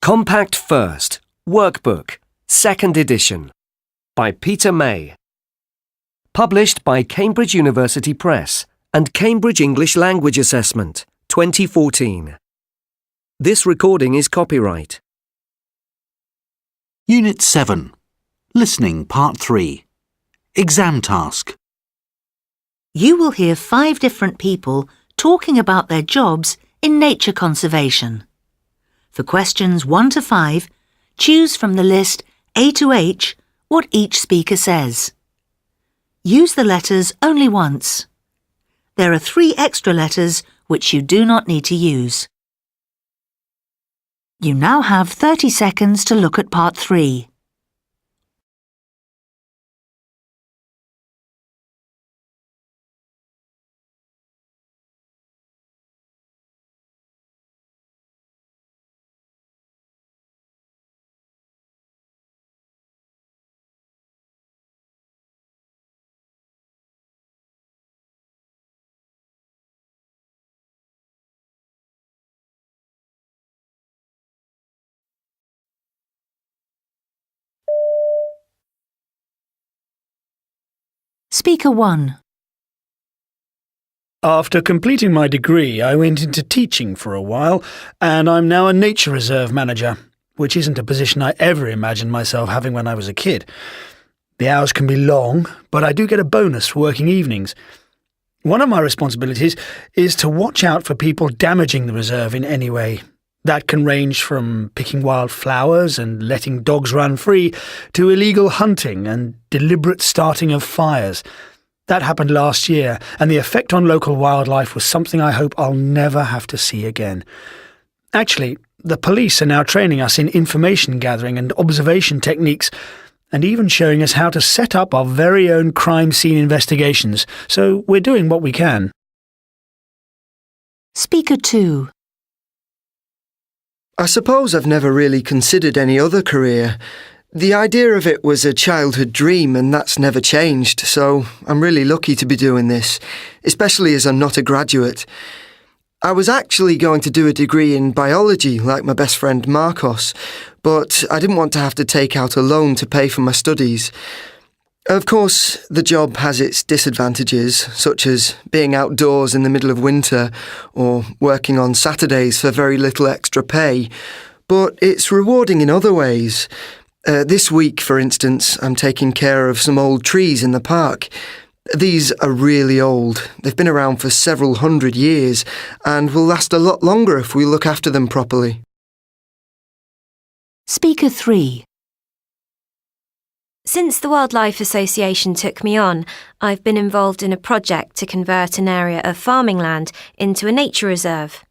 Compact First, Workbook, 2nd edition, by Peter May. Published by Cambridge University Press and Cambridge English Language Assessment, 2014. This recording is copyright. Unit 7. Listening Part 3. Exam Task. You will hear 5 different people talking about their jobs in nature conservation. For questions 1 to 5, choose from the list A to H what each speaker says. Use the letters only once. There are 3 extra letters which you do not need to use. You now have 30 seconds to look at Part 3. Speaker 1. After completing my degree, I went into teaching for a while, and I'm now a nature reserve manager, which isn't a position I ever imagined myself having when I was a kid. The hours can be long, but I do get a bonus for working evenings. One of my responsibilities is to watch out for people damaging the reserve in any way. That can range from picking wild flowers and letting dogs run free to illegal hunting and deliberate starting of fires. That happened last year, and the effect on local wildlife was something I hope I'll never have to see again. Actually, the police are now training us in information gathering and observation techniques, and even showing us how to set up our very own crime scene investigations, so we're doing what we can. Speaker 2. I suppose I've never really considered any other career. The idea of it was a childhood dream and that's never changed, so I'm really lucky to be doing this, especially as I'm not a graduate. I was actually going to do a degree in biology like my best friend Marcos, but I didn't want to have to take out a loan to pay for my studies. Of course, the job has its disadvantages, such as being outdoors in the middle of winter or working on Saturdays for very little extra pay, but it's rewarding in other ways. This week, for instance, I'm taking care of some old trees in the park. These are really old. They've been around for several hundred years and will last a lot longer if we look after them properly. Speaker 3. Since the Wildlife Association took me on, I've been involved in a project to convert an area of farming land into a nature reserve.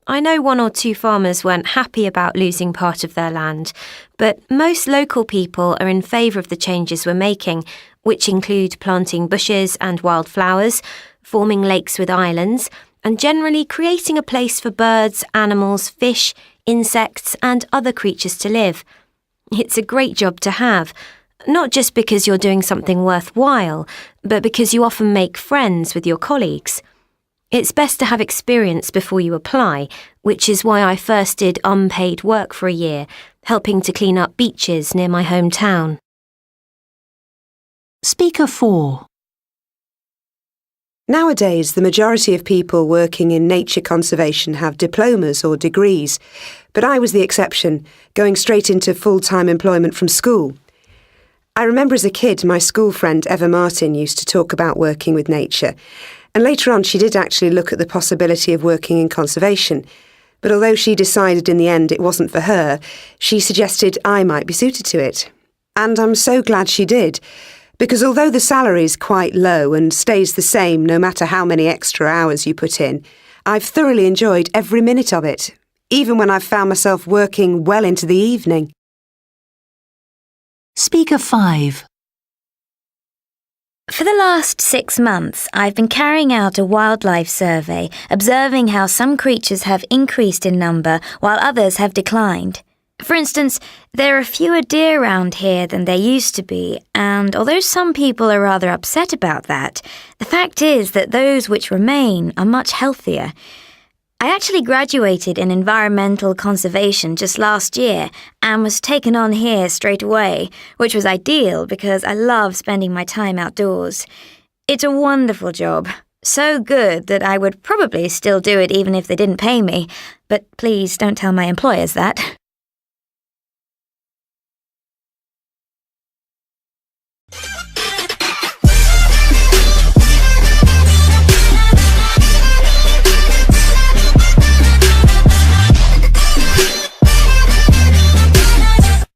I know 1 or 2 farmers weren't happy about losing part of their land, but most local people are in favour of the changes we're making, which include planting bushes and wildflowers, forming lakes with islands, and generally creating a place for birds, animals, fish, insects and other creatures to live. It's a great job to have. Not just because you're doing something worthwhile, but because you often make friends with your colleagues. It's best to have experience before you apply, which is why I first did unpaid work for a year, helping to clean up beaches near my hometown. Speaker 4. Nowadays, the majority of people working in nature conservation have diplomas or degrees, but I was the exception, going straight into full-time employment from school. I remember as a kid, my school friend Eva Martin used to talk about working with nature, and later on she did actually look at the possibility of working in conservation. But although she decided in the end it wasn't for her, she suggested I might be suited to it. And I'm so glad she did, because although the salary is quite low and stays the same no matter how many extra hours you put in, I've thoroughly enjoyed every minute of it, even when I've found myself working well into the evening. Speaker 5. For the last 6 months, I've been carrying out a wildlife survey, observing how some creatures have increased in number while others have declined. For instance, there are fewer deer around here than there used to be, and although some people are rather upset about that, the fact is that those which remain are much healthier. I actually graduated in environmental conservation just last year and was taken on here straight away, which was ideal because I love spending my time outdoors. It's a wonderful job. So good that I would probably still do it even if they didn't pay me. But please don't tell my employers that.